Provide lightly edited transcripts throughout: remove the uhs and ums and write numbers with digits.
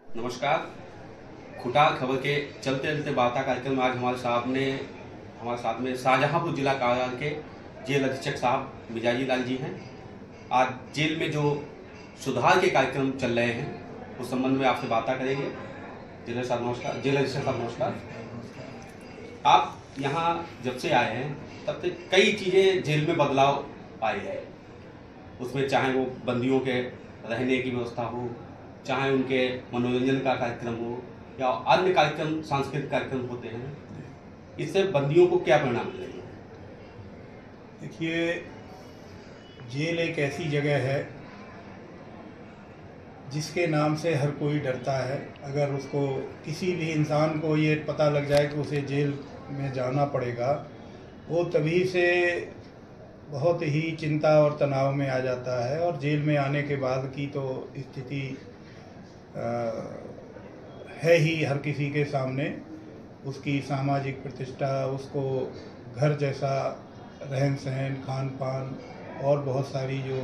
नमस्कार। खुटाल खबर के चलते चलते वार्ता कार्यक्रम में आज हमारे साथ में शाहजहांपुर जिला कारागार के जेल अधीक्षक साहब मिजाजी लाल जी हैं। आज जेल में जो सुधार के कार्यक्रम चल रहे हैं उस संबंध में आपसे वार्ता करेंगे। जेल साहब नमस्कार। जेल अधीक्षक साहब नमस्कार। आप यहाँ जब से आए हैं तब से कई चीज़ें जेल में बदलाव आए हैं। उसमें चाहे वो बंदियों के रहने की व्यवस्था हो, चाहे उनके मनोरंजन का कार्यक्रम हो या अन्य कार्यक्रम, सांस्कृतिक कार्यक्रम होते हैं, इससे बंदियों को क्या परिणाम मिलेंगे? देखिए, जेल एक ऐसी जगह है जिसके नाम से हर कोई डरता है। अगर उसको किसी भी इंसान को ये पता लग जाए कि उसे जेल में जाना पड़ेगा, वो तभी से बहुत ही चिंता और तनाव में आ जाता है। और जेल में आने के बाद की तो स्थिति है ही हर किसी के सामने। उसकी सामाजिक प्रतिष्ठा, उसको घर जैसा रहन सहन, खान पान और बहुत सारी जो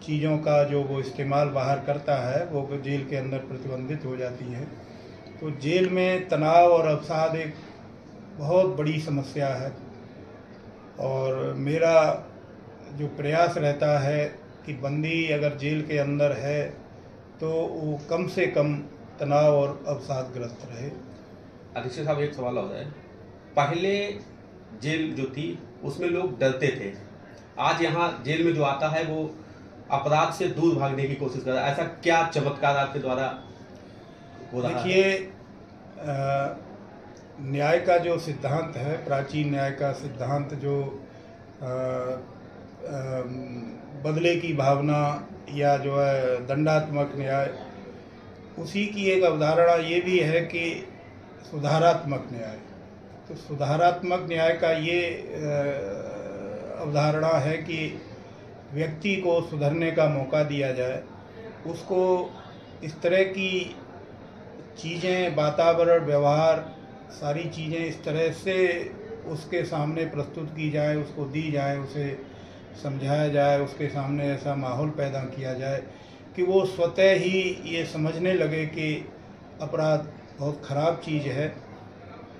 चीज़ों का जो वो इस्तेमाल बाहर करता है वो जेल के अंदर प्रतिबंधित हो जाती है। तो जेल में तनाव और अवसाद एक बहुत बड़ी समस्या है। और मेरा जो प्रयास रहता है कि बंदी अगर जेल के अंदर है तो वो कम से कम तनाव और अवसादग्रस्त रहे। अधीक्षक साहब, एक सवाल और है। पहले जेल जो थी उसमें लोग डरते थे, आज यहाँ जेल में जो आता है वो अपराध से दूर भागने की कोशिश कर रहा है। ऐसा क्या चमत्कार आपके द्वारा हो रहा है? देखिए, न्याय का जो सिद्धांत है, प्राचीन न्याय का सिद्धांत, जो बदले की भावना या जो है दंडात्मक न्याय, उसी की एक अवधारणा ये भी है कि सुधारात्मक न्याय। तो सुधारात्मक न्याय का ये अवधारणा है कि व्यक्ति को सुधरने का मौका दिया जाए, उसको इस तरह की चीज़ें, वातावरण, व्यवहार, सारी चीज़ें इस तरह से उसके सामने प्रस्तुत की जाए, उसको दी जाए, उसे समझाया जाए, उसके सामने ऐसा माहौल पैदा किया जाए कि वो स्वतः ही ये समझने लगे कि अपराध बहुत ख़राब चीज़ है।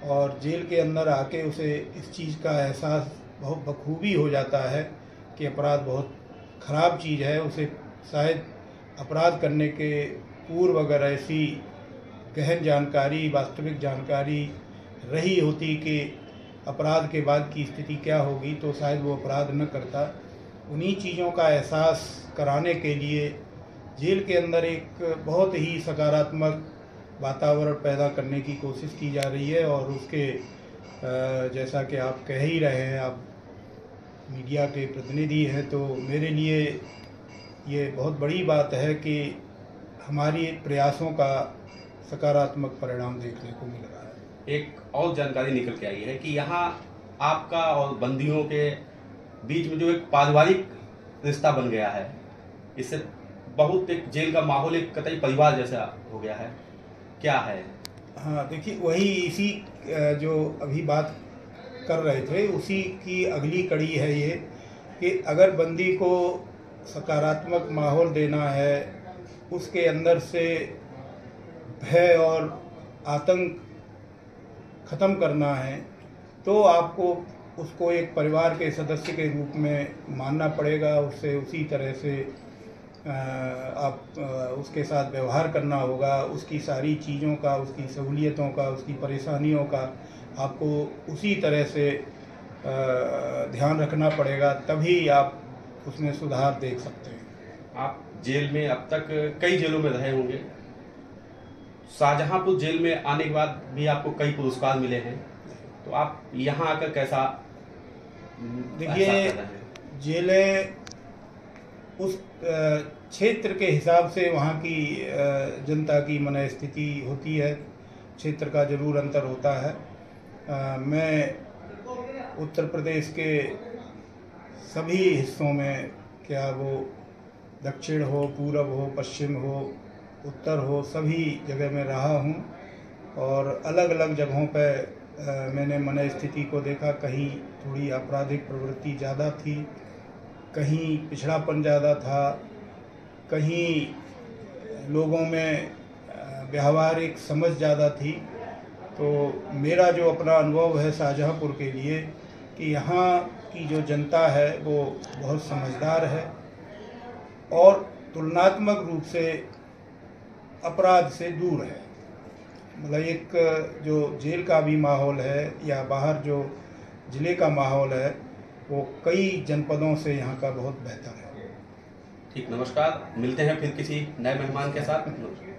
और जेल के अंदर आके उसे इस चीज़ का एहसास बहुत बखूबी हो जाता है कि अपराध बहुत ख़राब चीज़ है। उसे शायद अपराध करने के पूर्व अगर ऐसी गहन जानकारी, वास्तविक जानकारी रही होती कि अपराध के बाद की स्थिति क्या होगी, तो शायद वो अपराध न करता। उन्हीं चीज़ों का एहसास कराने के लिए जेल के अंदर एक बहुत ही सकारात्मक वातावरण पैदा करने की कोशिश की जा रही है। और उसके जैसा कि आप कह ही रहे हैं, आप मीडिया के प्रतिनिधि हैं, तो मेरे लिए ये बहुत बड़ी बात है कि हमारी प्रयासों का सकारात्मक परिणाम देखने को मिल रहा है। एक और जानकारी निकल के आई है कि यहाँ आपका और बंदियों के बीच में जो एक पारिवारिक रिश्ता बन गया है, इससे बहुत एक जेल का माहौल एक कतई परिवार जैसा हो गया है, क्या है? हाँ, देखिए, वही इसी जो अभी बात कर रहे थे उसी की अगली कड़ी है ये कि अगर बंदी को सकारात्मक माहौल देना है, उसके अंदर से भय और आतंक ख़त्म करना है, तो आपको उसको एक परिवार के सदस्य के रूप में मानना पड़ेगा। उससे उसी तरह से आप उसके साथ व्यवहार करना होगा। उसकी सारी चीज़ों का, उसकी सहूलियतों का, उसकी परेशानियों का आपको उसी तरह से ध्यान रखना पड़ेगा, तभी आप उसमें सुधार देख सकते हैं। आप जेल में अब तक कई जेलों में रहे होंगे। शाहजहांपुर जेल में आने के बाद भी आपको कई पुरस्कार मिले हैं, तो आप यहाँ आकर कैसा? देखिए, जेलें उस क्षेत्र के हिसाब से वहाँ की जनता की मन स्थिति होती है, क्षेत्र का जरूर अंतर होता है। मैं उत्तर प्रदेश के सभी हिस्सों में, क्या वो दक्षिण हो, पूरब हो, पश्चिम हो, उत्तर हो, सभी जगह में रहा हूँ। और अलग अलग जगहों पर मैंने मन स्थिति को देखा। कहीं थोड़ी आपराधिक प्रवृत्ति ज़्यादा थी, कहीं पिछड़ापन ज़्यादा था, कहीं लोगों में व्यावहारिक समझ ज़्यादा थी। तो मेरा जो अपना अनुभव है शाहजहाँपुर के लिए कि यहाँ की जो जनता है वो बहुत समझदार है और तुलनात्मक रूप से अपराध से दूर है। मतलब एक जो जेल का भी माहौल है या बाहर जो ज़िले का माहौल है वो कई जनपदों से यहाँ का बहुत बेहतर है। ठीक, नमस्कार। मिलते हैं फिर किसी नए मेहमान के साथ। धन्यवाद।